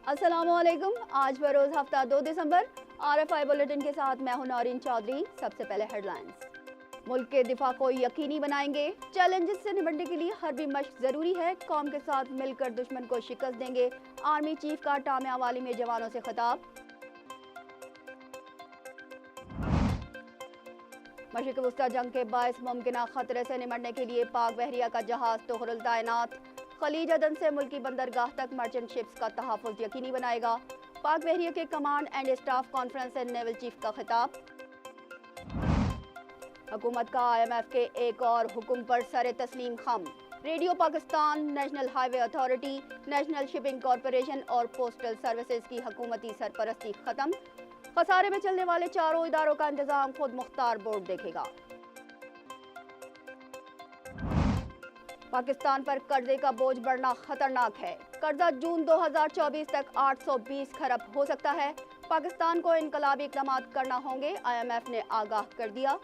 अस्सलाम वालेकुम। आज बरोज हफ्ता 2 दिसंबर RFI बुलेटिन के साथ मैं हूं नौरीन चौधरी। सबसे पहले हेडलाइंस। मुल्क के दिफा को यकीनी बनाएंगे, चैलेंजेस से निपटने के लिए हरबी मशक जरूरी है, कौम के साथ मिलकर दुश्मन को शिकस्त देंगे, आर्मी चीफ का टामियावाली में जवानों से खिताब। मशरिक़ वस्ता जंग के बायस मुमकिना खतरे से निपटने के लिए पाक बहरिया का जहाज तोहरुल तैनात। खलीज अदन से मुल्की बंदरगाह तक मर्चेंट शिप्स का तहफ़्फ़ुज़ यकीनी बनाएगा। पाक बहरिया के कमांड एंड स्टाफ कॉन्फ्रेंस से नेवल चीफ का खिताब। हुकूमत का IMF के एक और हुक्म पर सरे तस्लीम खम। Radio Pakistan, national highway authority, national shipping corporation और पोस्टल सर्विसेज की हुकूमती सरपरस्ती खत्म। खसारे में चलने वाले चारों इदारों का इंतजाम खुद मुख्तार बोर्ड देखेगा। पाकिस्तान पर कर्जे का बोझ बढ़ना खतरनाक है। कर्जा जून 2024 तक 820 खरब हो सकता है। पाकिस्तान को इनकलाबी इक़दाम करना होंगे, IMF ने आगाह कर दिया।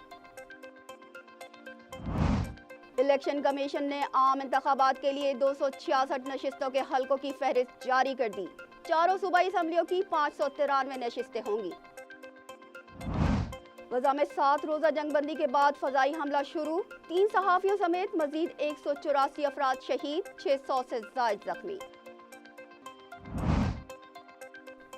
इलेक्शन कमीशन ने आम इंतखाबात के लिए 266 नशिस्तों के हलकों की फहरिस्त जारी कर दी। चारों सूबाई असम्बलियों की 593 नशिस्तें होंगी। गजा में 7 रोजा जंगबंदी के बाद फजाई हमला शुरू। 3 सहाफियों समेत मजीद 184 अफराद शहीद, 600 से ज़ायद जख्मी।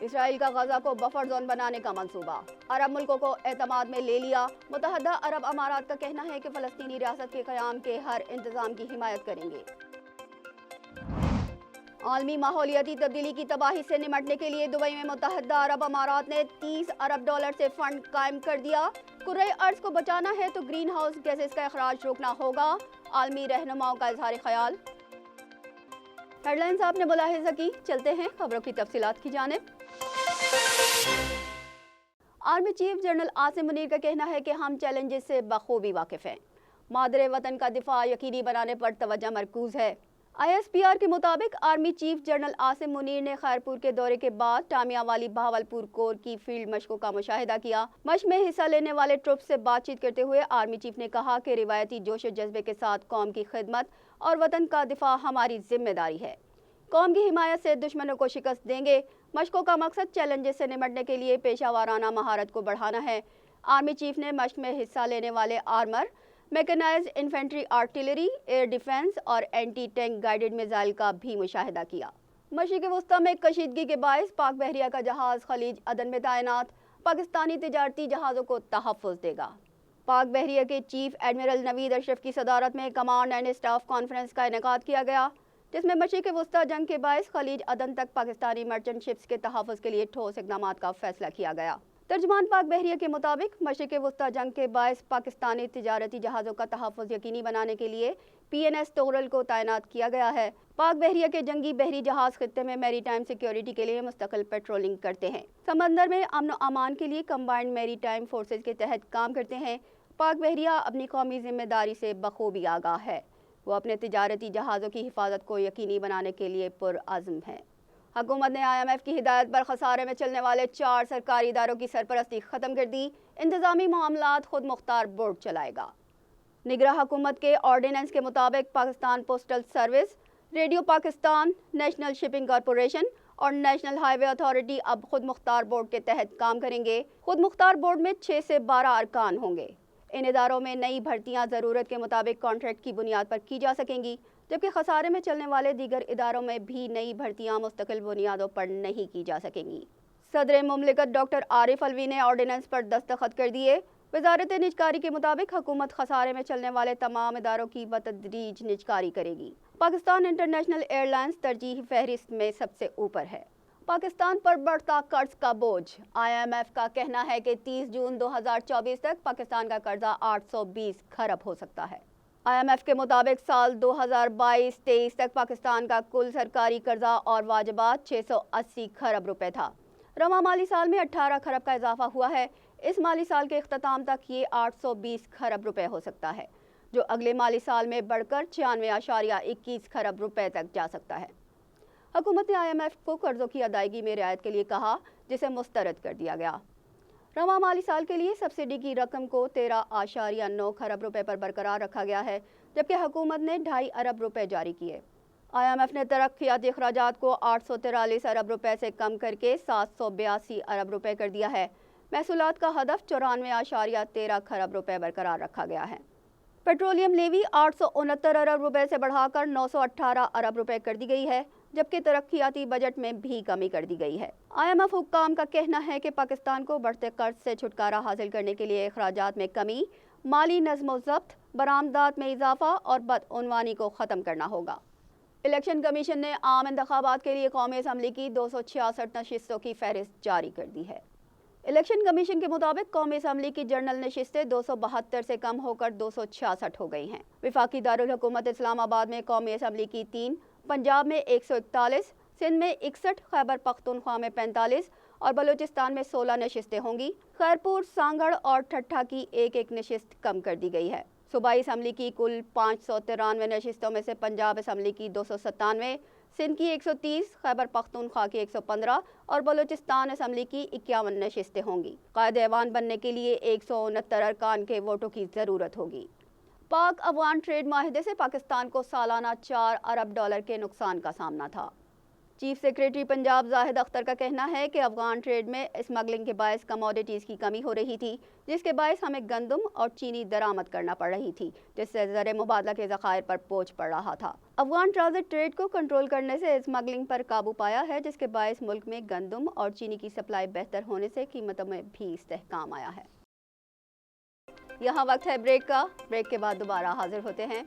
इसराइल का गजा को बफर जोन बनाने का मंसूबा। अरब मुल्कों को एतमाद में ले लिया। मुत्तहदा अरब अमारात का कहना है कि फ़लस्तीनी रियासत के क़याम के हर इंतज़ाम की हिमायत करेंगे। आलमी माहौलियाती तब्दीली की तबाही से निपटने के लिए दुबई में मुत्तहदा अरब अमारात ने $30 अरब से फंड कायम कर दिया। कुर्रे अर्ज को बचाना है तो ग्रीन हाउस गैसेस का अखराज रोकना होगा, आलमी रहनुमाओं का इजहार ख्याल। हेडलाइंस आपने मुलाहिज़ा की, चलते हैं खबरों की तफसीलात की जानिब। Army chief general Asim Munir का कहना है कि हम चैलेंजेस से बखूबी वाकिफ़ हैं। मादरे वतन का दिफा यकीनी बनाने पर तवज्जो मरकूज है। ISPR के मुताबिक army chief general Asim Munir ने खैरपुर के दौरे के बाद टामियावाली बहावलपुर कोर की फील्ड मशकों का मुशाहिदा किया। मशक में हिस्सा लेने वाले ट्रुप से बातचीत करते हुए आर्मी चीफ ने कहा कि रिवायती जोश और जज्बे के साथ कौम की खिदमत और वतन का दिफा हमारी जिम्मेदारी है। कौम की हिमायत से दुश्मनों को शिकस्त देंगे। मशकों का मकसद चैलेंजेस से निपटने के लिए पेशा वाराना महारत को बढ़ाना है। आर्मी चीफ ने मशक में हिस्सा लेने वाले armour, mechanised infantry, artillery, air defence और एंटी टैंक गाइडेड मिसाइल का भी मुशाहिदा किया। मशरिक़ वस्ता में कशीदगी के बायस पाक बहरिया का जहाज खलीज अदन में तैनात। पाकिस्तानी तिजारती जहाज़ों को तहफ़्फ़ुज़ देगा। पाक बहरिया के चीफ एडमिरल नवीद अशरफ की सदारत में कमांड एंड स्टाफ कॉन्फ्रेंस का इनेकाद किया गया, जिसमें मशरिक़ वस्ता जंग के बायस खलीज अदन तक पाकिस्तानी मर्चेंट शिप्स के तहफ़्फ़ुज़ के लिए ठोस इक़दाम का फैसला किया गया। तर्जुमान पाक बहरिया के मुताबिक मशरिक़ वस्ता जंग के बायस पाकिस्तानी तिजारती जहाज़ों का तहफ़्फ़ुज़ यकीनी बनाने के लिए PNS तोरल को तैनात किया गया है। पाक बहरिया के जंगी बहरी जहाज़ खित्ते में मैरी टाइम सिक्योरिटी के लिए मुस्तकिल पेट्रोलिंग करते हैं। समंदर में अमन व अमान के लिए कंबाइंड मैरी टाइम फोर्सेज के तहत काम करते हैं। पाक बहरिया अपनी कौमी जिम्मेदारी से बखूबी आगाह है। वो अपने तिजारती जहाज़ों की हिफाजत को यकीनी बनाने के लिए पुरअज़्म है। हुकूमत ने IMF की हिदायत पर खसारे में चलने वाले 4 सरकारी इदारों की सरपरस्ती ख़त्म कर दी। इंतज़ामी मामलात खुद मुख्तार बोर्ड चलाएगा। निगरान हुकूमत के ऑर्डिनेंस के मुताबिक Pakistan postal service, radio Pakistan, national shipping corporation और नेशनल हाईवे अथॉरिटी अब खुद मुख्तार बोर्ड के तहत काम करेंगे। खुद मुख्तार बोर्ड में 6 से 12 अरकान होंगे। इन इदारों में नई भर्तियाँ ज़रूरत के मुताबिक कॉन्ट्रैक्ट की बुनियाद पर की जा सकेंगी, जबकि खसारे में चलने वाले दीगर इदारों में भी नई भर्तियाँ मुस्तकिल बुनियादों पर नहीं की जा सकेंगी। सदर मुमलिकत डॉक्टर आरिफ अलवी ने ऑर्डिनेंस पर दस्तखत कर दिए। वजारत निजकारी के मुताबिक हुकूमत खसारे में चलने वाले तमाम इदारों की बतदरीज निजकारी करेगी। पाकिस्तान इंटरनेशनल एयरलाइंस तरजीही फहरिस्त में सबसे ऊपर है। पाकिस्तान पर बढ़ता कर्ज का बोझ। IMF का कहना है कि 30 जून 2024 तक पाकिस्तान का कर्जा 820 खरब हो सकता है। IMF के मुताबिक साल 2022-23 तक पाकिस्तान का कुल सरकारी कर्जा और वाजिबात 680 खरब रुपए था। रवा माली साल में 18 खरब का इजाफा हुआ है। इस माली साल के इख्तिताम तक ये 820 खरब रुपए हो सकता है, जो अगले माली साल में बढ़कर 96.21 खरब रुपए तक जा सकता है। हुकूमत ने IMF को कर्जों की अदायगी में रियायत के लिए कहा, जिसे मुस्तरद कर दिया गया। रवा माली साल के लिए सब्सिडी की रकम को 13.9 खरब रुपए पर बरकरार रखा गया है, जबकि हुकूमत ने 2.5 अरब रुपए जारी किए। IMF نے ترقیاتی اخراجات کو 843 ارب روپے سے کم کر کے 782 ارب روپے کر دیا ہے۔ محصولات کا ہدف 94.13 خرب روپے برقرار رکھا گیا ہے۔ پیٹرولیم لیوی 869 ارب روپے سے بڑھا کر 918 ارب روپے کر دی گئی ہے، جبکہ ترقیاتی بجٹ میں بھی کمی کر دی گئی ہے۔ IMF حکام کا کہنا ہے کہ پاکستان کو بڑھتے قرض سے چھٹکارا حاصل کرنے کے لیے اخراجات میں کمی، مالی نظم و ضبط، برآمدات میں اضافہ اور بدعنوانی کو ختم کرنا ہوگا۔ الیکشن کمیشن نے عام انتخابات کے لیے قومی اسمبلی کی 266 نشستوں کی فہرست جاری کر دی ہے۔ الیکشن کمیشن کے مطابق قومی اسمبلی کی جنرل نشستیں 272 سے کم ہو کر 266 ہو گئی ہیں۔ وفاقی دارالحکومت اسلام آباد میں قومی اسمبلی کی 3، پنجاب میں 141، سندھ میں 61، خیبر پختونخوا میں 45 اور بلوچستان میں 16 نشستیں ہوں گی۔ خیرپور، سانگھڑ اور ٹھٹھہ کی ایک ایک نشست کم کر دی گئی ہے۔ صوبائی اسمبلی کی کل 593 نشستوں میں سے پنجاب اسمبلی کی 297، سندھ کی 130، خیبر پختونخوا کی 115 اور بلوچستان اسمبلی کی 51 نشستیں ہوں گی۔ قائد ایوان بننے کے لیے 169 ارکان کے ووٹوں کی ضرورت ہوگی۔ پاک افغان ٹریڈ معاہدے سے پاکستان کو سالانہ 4 ارب ڈالر کے نقصان کا سامنا تھا۔ چیف سیکریٹری پنجاب زاہد اختر کا کہنا ہے کہ افغان ٹریڈ میں اسمگلنگ کے باعث کموڈیٹیز کی کمی ہو رہی تھی، جس کے باعث ہمیں گندم اور چینی درآمد کرنا پڑ رہی تھی، جس سے زر مبادلہ کے ذخائر پر بوجھ پڑ رہا تھا۔ افغان ٹرانزٹ ٹریڈ کو کنٹرول کرنے سے اسمگلنگ پر قابو پایا ہے، جس کے باعث ملک میں گندم اور چینی کی سپلائی بہتر ہونے سے قیمتوں میں بھی استحکام آیا ہے۔ یہاں وقت ہے بریک کا، بریک کے بعد دوبارہ حاضر ہوتے ہیں۔